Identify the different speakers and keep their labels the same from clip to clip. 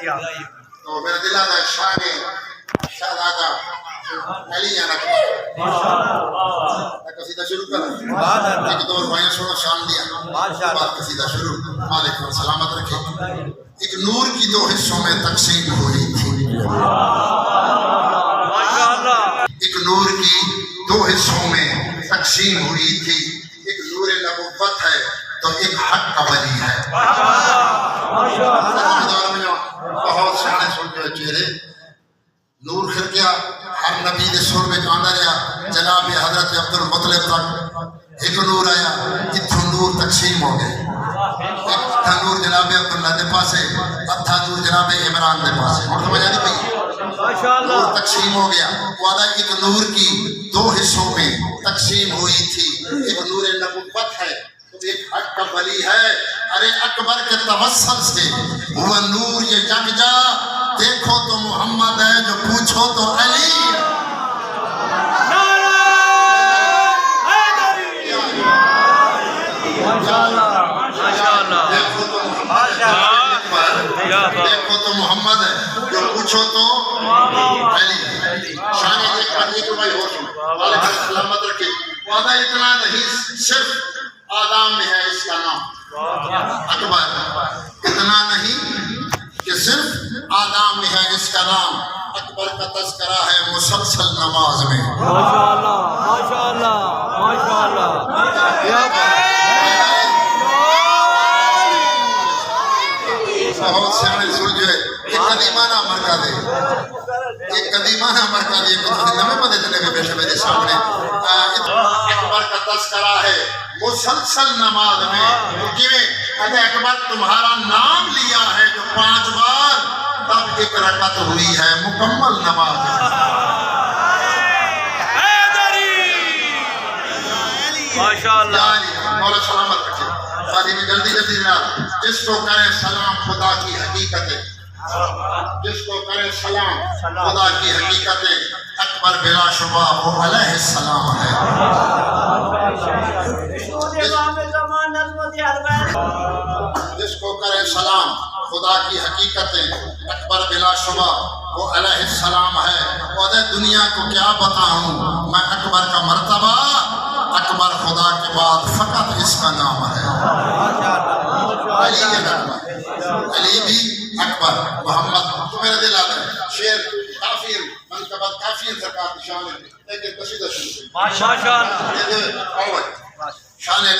Speaker 1: तो मेरा दिल आता है शान शहजादा अली कसीदा शुरू कर एक दो भाइयों सुनो शान दिया बात कसीदा शुरू मालिक को सलामत रखे। एक नूर की दो हिस्सों में तकसीम हुई थी, एक नूर की दो हिस्सों में तकसीम हुई थी। एक नूर नबुव्वत है तो एक हक का वली है। बहुत सियाने सुन जो चेहरे नूर खिल गया हर नबी दे सुर में आंदा रहा जनाब हजरत अब्दुल मुतलिब तक एक नूर आया, इत्थों नूर तकसीम हो गए। एक अद्धा नूर जनाब अब्दुल्ला दे पासे, अद्धा नूर जनाब इमरान दे पासे। और समझ आ रही भाई नूर तकसीम हो गया। वादा एक नूर की दो हिस्सों में तकसीम हुई थी। एक नूर नबुव्वत है तो एक हक का वली है। अरे अकबर के तवस्सुल से हुआ नूर ये जग जा, देखो तो मोहम्मद है जो पूछो तो अली। देखो तो मोहम्मद है जो पूछो तो अली। शान एक आदमी को भाई हो सलामत रखे। वादा इतना नहीं सिर्फ आदाम में है इसका नाम अकबर, इतना नहीं कि सिर्फ आदाम में है इसका नाम। अकबर का तस्करा है मुसलसल नमाज में।
Speaker 2: माशाअल्लाह माशाअल्लाह माशाअल्लाह।
Speaker 1: बहुत सियाने सूरज है। एक कदीमाना मरका दे, एक कदीमाना मरका दे कुछ नवे पते चले गए पेश मेरे सामने। अकबर का तस्करा है मुसलसल नमाज में। किवें अगर अकबर तुम्हारा नाम लिया है जो 5 बार, तब एक रकअत हुई है मुकम्मल नमाज।
Speaker 2: माशाअल्लाह
Speaker 1: मौला सलामत रखे। शादी में जल्दी जल्दी ना जिसको करे सलाम खुदा की हकीकतें, जिसको करे सलाम खुदा की हकीकतें। अकबर बिला शुबा वो अलैहि सलाम है। जिसको करे सलाम खुदा की हकीकतें, अकबर बिला शुबा वो अलैहि सलाम है। और दुनिया को क्या बताऊं मैं अकबर का मर्तबा, अकबर खुदा के बाद फकत इसका नाम है। अली अली भी अकबर मोहम्मद। तो मेरा दिल आता है शेर काफिर मनकबत काफिर ज़कात शान है लेकिन कसीदा शुरू
Speaker 2: माशाअल्लाह
Speaker 1: शान है।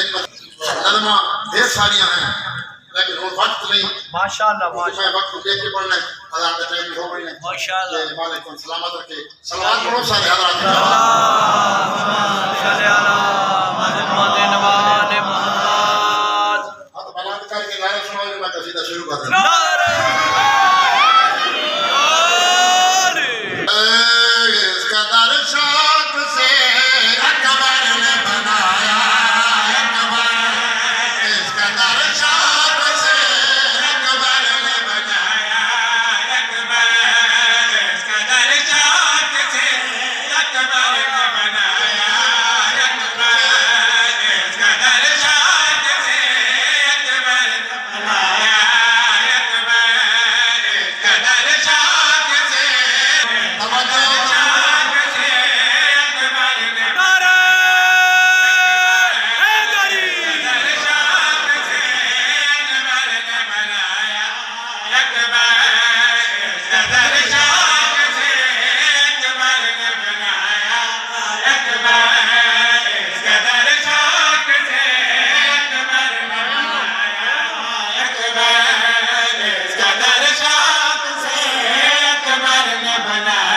Speaker 1: नज़मा ढेर सारियां हैं लेकिन वो वक्त नहीं।
Speaker 2: माशाअल्लाह
Speaker 1: मैं वक्त देख के पढ़ना है। अज़ान का टाइम हो गई है।
Speaker 2: माशाअल्लाह
Speaker 1: मालिक को सलामत रखे। सलावत करो सारे हज़रात। शुरू कर देना। इसका दर्शात से अकबर ने बनाया, अकबर इसका दर्शात से अकबर ने बनाया, अकबर इसका दर्शात से अकबर ने बनाया, अकबर इसका दर्शात से अकबर ने बनाया।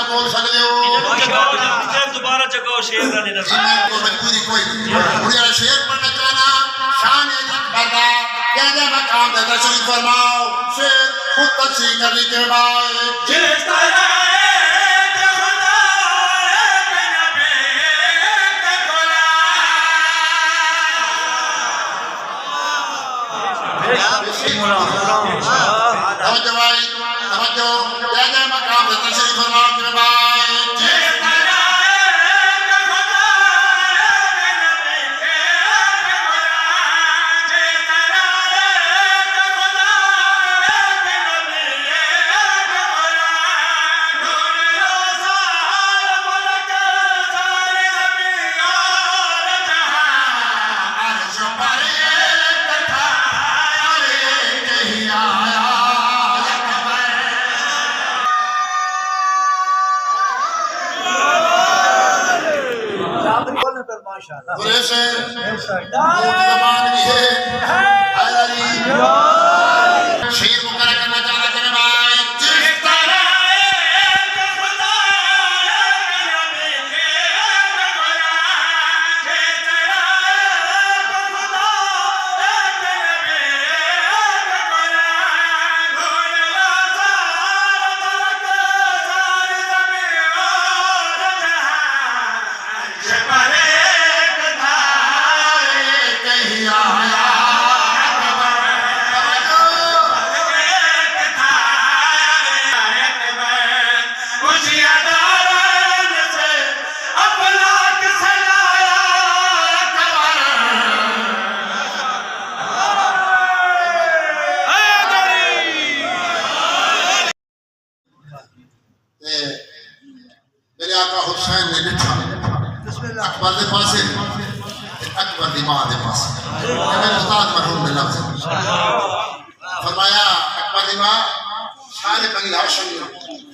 Speaker 1: बोल सकते हो
Speaker 2: दोबारा चको शेर का निधन
Speaker 1: जी मैं को मजबूरी कोई मुझे शेर पढ़ना चाहना शान बता क्या क्या मकाम दे दर्शन फरमाओ शेर खुद तफसीर करने के बाद जिस तरह तवज्जो क्या क्या मकाम दे दर्शन फरमाओ के बाद वैसे जबान भी है शेर मुकर्रर करना चाहना करे भाई जिस तरह मेरे आका हुसैन ने लिखा अकबर के पास अकबर की मां के पास मेरे उस्ताद मरहूम ने लफ्ज फरमाया अकबर की मां सारे बनी हाशिम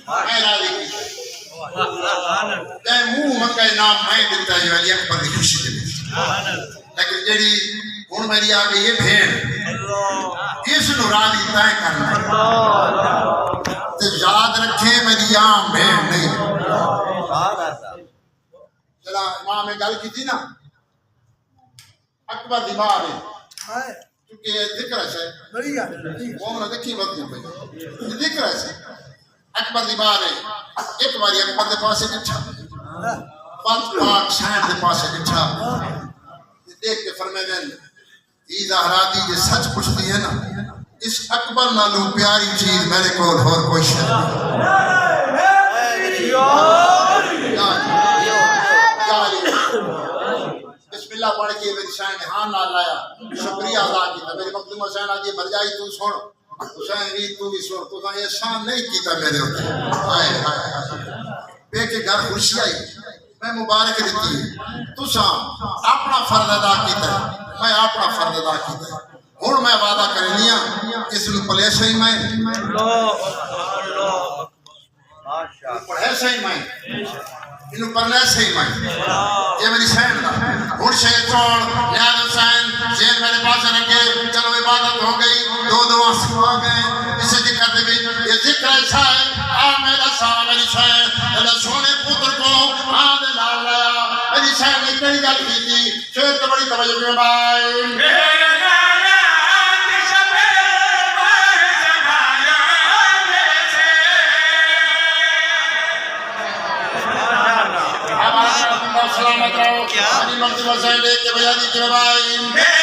Speaker 1: मैं राजी की ते मुंह मंगे नाम मैं देता है अली अकबर की खुशी दे लेकिन जेडी हुन मेरी आ गई है भेड़ इस नु राजी तय करना ते याद रखे मेरी आम भेड़ नहीं जरा इमाम ने गल की थी ना अकबर दी मां ने क्योंकि जिक्र है वो ना देखी बात नहीं भाई जिक्र है अकबर दी मां ने एक बार अकबर के पास बैठा पंच पाक शहर के पास बैठा देख के फरमाया ई ज़हरा दी जे सच पूछती है ना इस अकबर नालों प्यारी चीज मेरे को और कोई शय बिस्मिल्लाह पढ़ के मेरी शान ने हां नाल लाया शुक्रिया अदा किया मेरी मखदूम हुसैन आज मर जाई तू सुन हुसैन भी तू भी सुन तू ये शान नहीं कीता मेरे ऊपर हाय हाय पे के घर खुशी आई मैं मुबारक देती तुसा अपना फर्ज अदा कीता मैं अपना फर्ज अदा कीता हुन मैं वादा करनिया इस नु पले सही मैं माशाअल्लाह पढ़े सही मैं इनु पढ़ने सही मैं ये मेरी शहर दा हुन शेर चौड़ नियाज हुसैन शेर मेरे पास रखे चलो इबादत हो गई दो आंसू आ गए इसे जिक्र दे भी ये जिक्र ऐसा है आ मेरा सारा मेरी शहर तेरे सोने पुत्र को आ दे लाल लाया मेरी शहर ने कई गल की थी शेर तो बड़ी तवज्जो में भाई सलामत रहो क्या मखदूम हुसैन देख के बजा दी के भाई